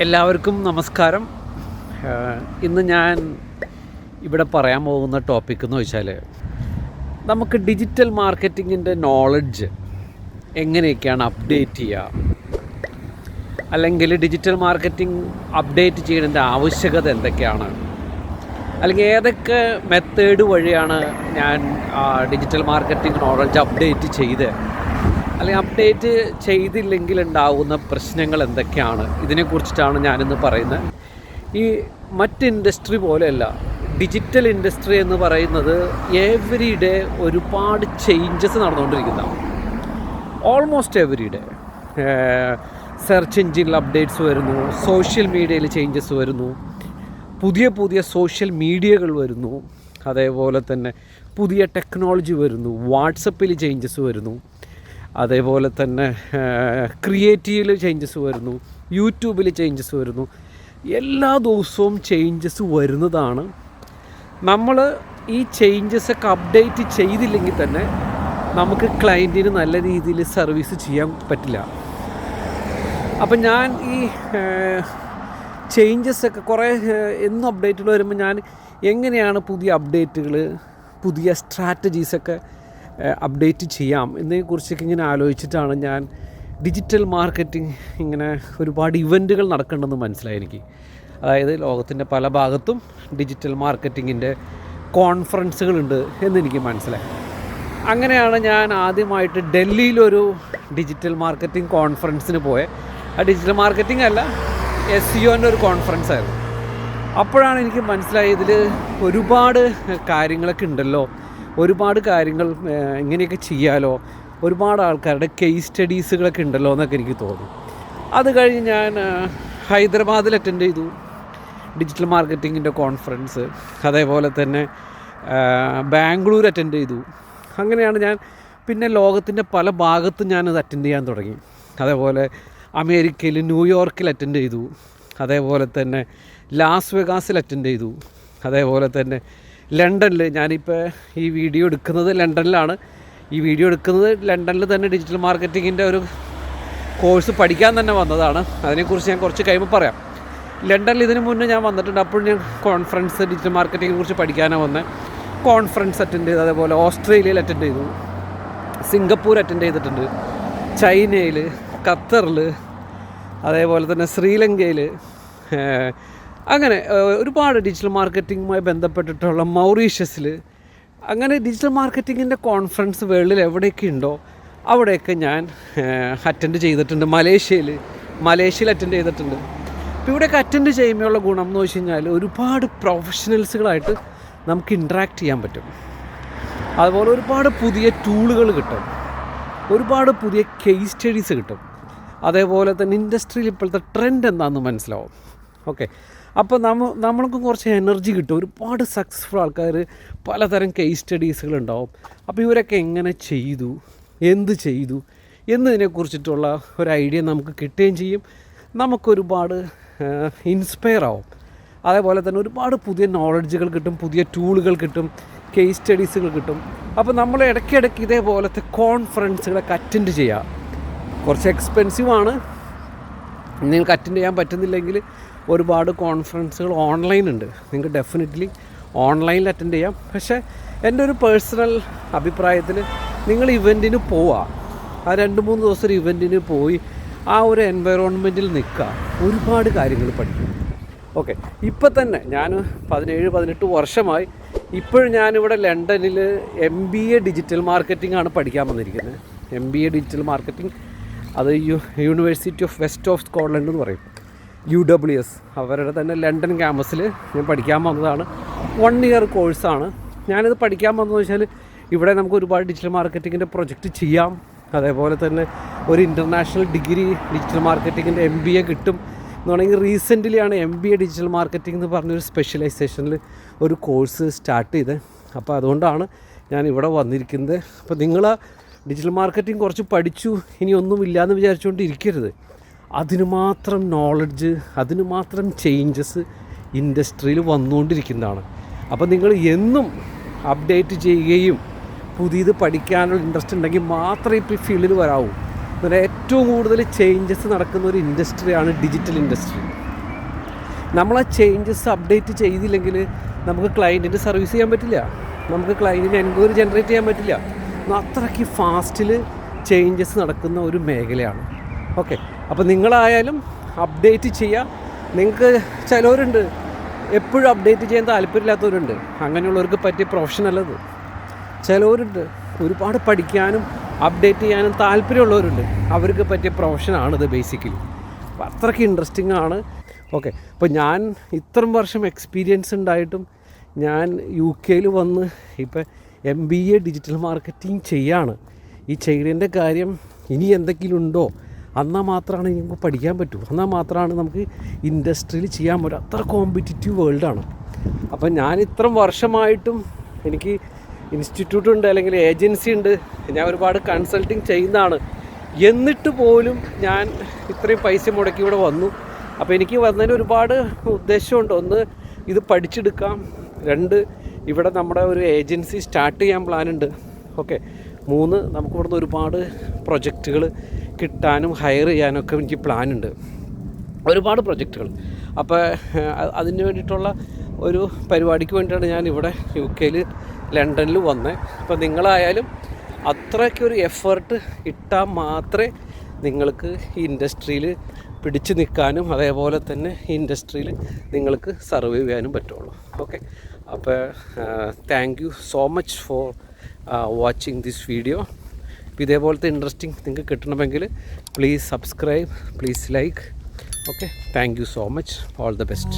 എല്ലാവർക്കും നമസ്കാരം. ഇന്ന് ഞാൻ ഇവിടെ പറയാൻ പോകുന്ന ടോപ്പിക് എന്ന് വെച്ചാൽ നമുക്ക് ഡിജിറ്റൽ മാർക്കറ്റിങ്ങിൻ്റെ നോളജ് എങ്ങനെയൊക്കെയാണ് അപ്ഡേറ്റ് ചെയ്യുക, അല്ലെങ്കിൽ ഡിജിറ്റൽ മാർക്കറ്റിംഗ് അപ്ഡേറ്റ് ചെയ്യുന്നതിൻ്റെ ആവശ്യകത എന്തൊക്കെയാണ്, അല്ലെങ്കിൽ ഏതൊക്കെ മെത്തേഡ് വഴിയാണ് ഞാൻ ഡിജിറ്റൽ മാർക്കറ്റിംഗ് നോളജ് അപ്ഡേറ്റ് ചെയ്ത്, അല്ലെങ്കിൽ അപ്ഡേറ്റ് ചെയ്തില്ലെങ്കിൽ ഉണ്ടാകുന്ന പ്രശ്നങ്ങൾ എന്തൊക്കെയാണ്, ഇതിനെക്കുറിച്ചിട്ടാണ് ഞാനിന്ന് പറയുന്നത്. ഈ മറ്റ് ഇൻഡസ്ട്രി പോലെയല്ല, ഡിജിറ്റൽ ഇൻഡസ്ട്രി എന്ന് പറയുന്നത് എവറി ഡേ ഒരുപാട് ചേഞ്ചസ് നടന്നുകൊണ്ടിരിക്കുന്നതാണ്. ഓൾമോസ്റ്റ് എവറി ഡേ സെർച്ച് എഞ്ചിനിൽ അപ്ഡേറ്റ്സ് വരുന്നു, സോഷ്യൽ മീഡിയയിൽ ചേഞ്ചസ് വരുന്നു, പുതിയ പുതിയ സോഷ്യൽ മീഡിയകൾ വരുന്നു, അതേപോലെ തന്നെ പുതിയ ടെക്നോളജി വരുന്നു, വാട്സപ്പിൽ ചേഞ്ചസ് വരുന്നു, അതേപോലെ തന്നെ ക്രിയേറ്റീവിൽ ചേഞ്ചസ് വരുന്നു, യൂട്യൂബിൽ ചേഞ്ചസ് വരുന്നു. എല്ലാ ദിവസവും ചേഞ്ചസ് വരുന്നതാണ്. നമ്മൾ ഈ ചേഞ്ചസൊക്കെ അപ്ഡേറ്റ് ചെയ്തില്ലെങ്കിൽ തന്നെ നമുക്ക് ക്ലയൻറ്റിന് നല്ല രീതിയിൽ സർവീസ് ചെയ്യാൻ പറ്റില്ല. അപ്പം ഞാൻ ഈ ചേഞ്ചസൊക്കെ കുറേ എന്നും അപ്ഡേറ്റുകൾ വരുമ്പോൾ ഞാൻ എങ്ങനെയാണ് പുതിയ അപ്ഡേറ്റുകൾ, പുതിയ സ്ട്രാറ്റജീസൊക്കെ അപ്ഡേറ്റ് ചെയ്യാം എന്നതിനെക്കുറിച്ചൊക്കെ ഇങ്ങനെ ആലോചിച്ചിട്ടാണ് ഞാൻ ഡിജിറ്റൽ മാർക്കറ്റിംഗ് ഇങ്ങനെ ഒരുപാട് ഇവൻറ്റുകൾ നടക്കേണ്ടെന്ന് മനസ്സിലായി എനിക്ക്. അതായത് ലോകത്തിൻ്റെ പല ഭാഗത്തും ഡിജിറ്റൽ മാർക്കറ്റിങ്ങിൻ്റെ കോൺഫറൻസുകളുണ്ട് എന്നെനിക്ക് മനസ്സിലായി. അങ്ങനെയാണ് ഞാൻ ആദ്യമായിട്ട് ഡൽഹിയിലൊരു ഡിജിറ്റൽ മാർക്കറ്റിംഗ് കോൺഫറൻസിന് പോയത്. ആ ഡിജിറ്റൽ മാർക്കറ്റിംഗ് അല്ല, SEOൻ്റെ ഒരു കോൺഫറൻസ് ആയിരുന്നു. അപ്പോഴാണ് എനിക്ക് മനസ്സിലായത് ഇതിൽ ഒരുപാട് കാര്യങ്ങളൊക്കെ ഉണ്ടല്ലോ, ഒരുപാട് കാര്യങ്ങൾ ഇങ്ങനെയൊക്കെ ചെയ്യാലോ, ഒരുപാട് ആൾക്കാരുടെ കേസ് സ്റ്റഡീസുകളൊക്കെ ഉണ്ടല്ലോ എന്നൊക്കെ എനിക്ക് തോന്നി. അത് കഴിഞ്ഞ് ഞാൻ ഹൈദരാബാദിൽ അറ്റൻഡ് ചെയ്തു ഡിജിറ്റൽ മാർക്കറ്റിങ്ങിൻ്റെ കോൺഫറൻസ്. അതേപോലെ തന്നെ ബാംഗ്ലൂർ അറ്റൻഡ് ചെയ്തു. അങ്ങനെയാണ് ഞാൻ പിന്നെ ലോകത്തിൻ്റെ പല ഭാഗത്തും ഞാനത് അറ്റൻഡ് ചെയ്യാൻ തുടങ്ങി. അതേപോലെ അമേരിക്കയിൽ ന്യൂയോർക്കിൽ അറ്റൻഡ് ചെയ്തു, അതേപോലെ തന്നെ ലാസ് വെഗാസിൽ അറ്റൻഡ് ചെയ്തു, അതേപോലെ തന്നെ ലണ്ടനിൽ. ഞാനിപ്പോൾ ഈ വീഡിയോ എടുക്കുന്നത് ലണ്ടനിലാണ്. ഈ വീഡിയോ എടുക്കുന്നത് ലണ്ടനിൽ തന്നെ ഡിജിറ്റൽ മാർക്കറ്റിങ്ങിൻ്റെ ഒരു കോഴ്സ് പഠിക്കാൻ തന്നെ വന്നതാണ്. അതിനെക്കുറിച്ച് ഞാൻ കുറച്ച് കഴിയുമ്പോൾ പറയാം. ലണ്ടനിൽ ഇതിന് മുന്നേ ഞാൻ വന്നിട്ടുണ്ട്. അപ്പോൾ ഞാൻ കോൺഫറൻസ് ഡിജിറ്റൽ മാർക്കറ്റിങ്ങിനെ കുറിച്ച് പഠിക്കാനാണ് വന്നത്. കോൺഫറൻസ് അറ്റൻഡ് ചെയ്തു. അതേപോലെ ഓസ്ട്രേലിയയിൽ അറ്റൻഡ് ചെയ്തു, സിംഗപ്പൂർ അറ്റൻഡ് ചെയ്തിട്ടുണ്ട്, ചൈനയിൽ, ഖത്തറിൽ, അതേപോലെ തന്നെ ശ്രീലങ്കയിൽ, അങ്ങനെ ഒരുപാട് ഡിജിറ്റൽ മാർക്കറ്റിങ്ങുമായി ബന്ധപ്പെട്ടിട്ടുള്ള മൗറീഷ്യസിൽ, അങ്ങനെ ഡിജിറ്റൽ മാർക്കറ്റിങ്ങിൻ്റെ കോൺഫറൻസ് വേൾഡിൽ എവിടെയൊക്കെ ഉണ്ടോ അവിടെയൊക്കെ ഞാൻ അറ്റൻഡ് ചെയ്തിട്ടുണ്ട്. മലേഷ്യയിൽ അറ്റൻഡ് ചെയ്തിട്ടുണ്ട്. അപ്പോൾ ഇവിടെയൊക്കെ അറ്റൻഡ് ചെയ്യുമ്പോഴുള്ള ഗുണം എന്ന് വെച്ച് കഴിഞ്ഞാൽ ഒരുപാട് പ്രൊഫഷണൽസുകളായിട്ട് നമുക്ക് ഇൻട്രാക്ട് ചെയ്യാൻ പറ്റും. അതുപോലെ ഒരുപാട് പുതിയ ടൂളുകൾ കിട്ടും, ഒരുപാട് പുതിയ കേസ് സ്റ്റഡീസ് കിട്ടും. അതേപോലെ തന്നെ ഇൻഡസ്ട്രിയിൽ ഇപ്പോഴത്തെ ട്രെൻഡ് എന്താണെന്ന് മനസ്സിലാവും. ഓക്കെ, അപ്പോൾ നമ്മൾക്ക് കുറച്ച് എനർജി കിട്ടും. ഒരുപാട് സക്സസ്ഫുൾ ആൾക്കാർ, പലതരം കേസ് സ്റ്റഡീസുകളുണ്ടാവും. അപ്പോൾ ഇവരൊക്കെ എങ്ങനെ ചെയ്തു, എന്ത് ചെയ്തു എന്നതിനെക്കുറിച്ചിട്ടുള്ള ഒരു ഐഡിയ നമുക്ക് കിട്ടുകയും ചെയ്യും. നമുക്കൊരുപാട് ഇൻസ്പയർ ആവും. അതേപോലെ തന്നെ ഒരുപാട് പുതിയ നോളജുകൾ കിട്ടും, പുതിയ ടൂളുകൾ കിട്ടും, കേസ് സ്റ്റഡീസുകൾ കിട്ടും. അപ്പോൾ നമ്മൾ ഇടയ്ക്കിടയ്ക്ക് ഇതേപോലത്തെ കോൺഫറൻസുകളൊക്കെ അറ്റൻഡ് ചെയ്യുക. കുറച്ച് എക്സ്പെൻസീവാണ്. നിങ്ങൾക്ക് അറ്റൻഡ് ചെയ്യാൻ പറ്റുന്നില്ലെങ്കിൽ ഒരുപാട് കോൺഫറൻസുകൾ ഓൺലൈൻ ഉണ്ട്, നിങ്ങൾക്ക് ഡെഫിനറ്റ്ലി ഓൺലൈനിൽ അറ്റൻഡ് ചെയ്യാം. പക്ഷേ എൻ്റെ ഒരു പേഴ്സണൽ അഭിപ്രായത്തിൽ നിങ്ങൾ ഇവൻറ്റിന് പോവുക, ആ 2-3 ദിവസം ഒരു ഇവൻറ്റിന് പോയി ആ ഒരു എൻവയറോൺമെൻറ്റിൽ നിൽക്കുക, ഒരുപാട് കാര്യങ്ങൾ പഠിക്കും. ഓക്കെ, ഇപ്പം തന്നെ ഞാൻ 17-18 വർഷമായി. ഇപ്പോഴും ഞാനിവിടെ ലണ്ടനിൽ MBA ഡിജിറ്റൽ മാർക്കറ്റിംഗ് ആണ് പഠിക്കാൻ വന്നിരിക്കുന്നത്. MBA ഡിജിറ്റൽ മാർക്കറ്റിംഗ്, അത് university of west of Scotland എന്ന് പറയും, UWS. അവരുടെ തന്നെ ലണ്ടൻ ക്യാമ്പസിൽ ഞാൻ പഠിക്കാൻ വന്നതാണ്. 1 ഇയർ കോഴ്സാണ്. ഞാനിത് പഠിക്കാൻ വന്നതെന്ന് വെച്ചാൽ ഇവിടെ നമുക്ക് ഒരുപാട് ഡിജിറ്റൽ മാർക്കറ്റിങ്ങിൻ്റെ പ്രൊജക്റ്റ് ചെയ്യാം. അതേപോലെ തന്നെ ഒരു ഇൻ്റർനാഷണൽ ഡിഗ്രി ഡിജിറ്റൽ മാർക്കറ്റിങ്ങിൻ്റെ MBA കിട്ടും എന്ന് പറയുകയാണെങ്കിൽ റീസെൻ്റ്ലിയാണ് MBA ഡിജിറ്റൽ മാർക്കറ്റിംഗ് എന്ന് പറഞ്ഞൊരു സ്പെഷ്യലൈസേഷനിൽ ഒരു കോഴ്സ് സ്റ്റാർട്ട് ചെയ്തത്. അപ്പോൾ അതുകൊണ്ടാണ് ഞാൻ ഇവിടെ വന്നിരിക്കുന്നത്. അപ്പോൾ നിങ്ങൾ ഡിജിറ്റൽ മാർക്കറ്റിംഗ് കുറച്ച് പഠിച്ചു, ഇനി ഒന്നുമില്ലയെന്ന് വിചാരിച്ചുകൊണ്ടിരിക്കരുത്. അതിന് മാത്രം നോളജ്, അതിന് മാത്രം ചേഞ്ചസ് ഇൻഡസ്ട്രിയിൽ വന്നുകൊണ്ടിരിക്കുന്നതാണ്. അപ്പോൾ നിങ്ങൾ എന്നും അപ്ഡേറ്റ് ചെയ്യുകയും പുതിയത് പഠിക്കാനുള്ള ഇൻട്രസ്റ്റ് ഉണ്ടെങ്കിൽ മാത്രമേ ഇപ്പോൾ ഈ ഫീൽഡിൽ വരാവൂ. അങ്ങനെ ഏറ്റവും കൂടുതൽ ചേഞ്ചസ് നടക്കുന്ന ഒരു ഇൻഡസ്ട്രിയാണ് ഡിജിറ്റൽ ഇൻഡസ്ട്രി. നമ്മളാ ചേഞ്ചസ് അപ്ഡേറ്റ് ചെയ്തില്ലെങ്കിൽ നമുക്ക് ക്ലയൻറ്റിൻ്റെ സർവീസ് ചെയ്യാൻ പറ്റില്ല, നമുക്ക് ക്ലയൻറ്റിന് എൻക്വയറി ജനറേറ്റ് ചെയ്യാൻ പറ്റില്ല. അത്രയ്ക്ക് ഫാസ്റ്റിൽ ചേഞ്ചസ് നടക്കുന്ന ഒരു മേഖലയാണ്. ഓക്കെ, അപ്പോൾ നിങ്ങളായാലും അപ്ഡേറ്റ് ചെയ്യുക. നിങ്ങൾക്ക് ചിലവരുണ്ട് എപ്പോഴും അപ്ഡേറ്റ് ചെയ്യാൻ താല്പര്യമില്ലാത്തവരുണ്ട്, അങ്ങനെയുള്ളവർക്ക് പറ്റിയ പ്രൊഫഷനല്ലത്. ചിലവരുണ്ട് ഒരുപാട് പഠിക്കാനും അപ്ഡേറ്റ് ചെയ്യാനും താല്പര്യമുള്ളവരുണ്ട്, അവർക്ക് പറ്റിയ പ്രൊഫഷനാണിത് ബേസിക്കലി. അപ്പോൾ അത്രയ്ക്ക് ഇൻട്രസ്റ്റിംഗ് ആണ്. ഓക്കെ, അപ്പോൾ ഞാൻ ഇത്രയും വർഷം എക്സ്പീരിയൻസ് ഉണ്ടായിട്ടും ഞാൻ UK വന്ന് ഇപ്പോൾ MBA ഡിജിറ്റൽ മാർക്കറ്റിംഗ് ചെയ്യാണ്. ഈ ചെയ്യുന്നതിൻ്റെ കാര്യം ഇനി എന്തെങ്കിലും ഉണ്ടോ, എന്നാൽ മാത്രമാണ് നമുക്ക് പഠിക്കാൻ പറ്റൂ, എന്നാൽ മാത്രമാണ് നമുക്ക് ഇൻഡസ്ട്രിയിൽ ചെയ്യാൻ പറ്റും. അത്ര കോമ്പറ്റിറ്റീവ് വേൾഡാണ്. അപ്പം ഞാൻ ഇത്രയും വർഷമായിട്ടും എനിക്ക് ഇൻസ്റ്റിറ്റ്യൂട്ട് ഉണ്ട്, അല്ലെങ്കിൽ ഏജൻസി ഉണ്ട്, ഞാൻ ഒരുപാട് കൺസൾട്ടിങ് ചെയ്യുന്നതാണ്. എന്നിട്ട് പോലും ഞാൻ ഇത്രയും പൈസ മുടക്കി ഇവിടെ വന്നു. അപ്പോൾ എനിക്ക് വന്നതിന് ഒരുപാട് ഉദ്ദേശമുണ്ട്. ഒന്ന്, ഇത് പഠിച്ചെടുക്കാം. 2, ഇവിടെ നമ്മുടെ ഒരു ഏജൻസി സ്റ്റാർട്ട് ചെയ്യാൻ പ്ലാനുണ്ട്. ഓക്കെ, 3, നമുക്ക് ഇവിടുന്ന് ഒരുപാട് പ്രൊജക്റ്റുകൾ കിട്ടാനും ഹയർ ചെയ്യാനൊക്കെ എനിക്ക് പ്ലാനുണ്ട്, ഒരുപാട് പ്രൊജക്റ്റുകൾ. അപ്പോൾ അതിന് വേണ്ടിയിട്ടുള്ള ഒരു പരിപാടിക്ക് വേണ്ടിയിട്ടാണ് ഞാൻ ഇവിടെ UK ലണ്ടനിൽ വന്നത്. അപ്പോൾ നിങ്ങളായാലും അത്രയ്ക്കൊരു എഫേർട്ട് ഇട്ടാൽ മാത്രമേ നിങ്ങൾക്ക് ഈ ഇൻഡസ്ട്രിയിൽ പിടിച്ചു നിൽക്കാനും അതേപോലെ തന്നെ ഈ ഇൻഡസ്ട്രിയിൽ നിങ്ങൾക്ക് സർവൈവ് ചെയ്യാനും പറ്റുള്ളൂ. ഓക്കെ, അപ്പോൾ thank you so much for watching this video. ഇതേപോലത്തെ ഇൻട്രസ്റ്റിംഗ് നിങ്ങൾക്ക് കിട്ടണമെങ്കിൽ please subscribe, please like. Okay, thank you so much. All the best.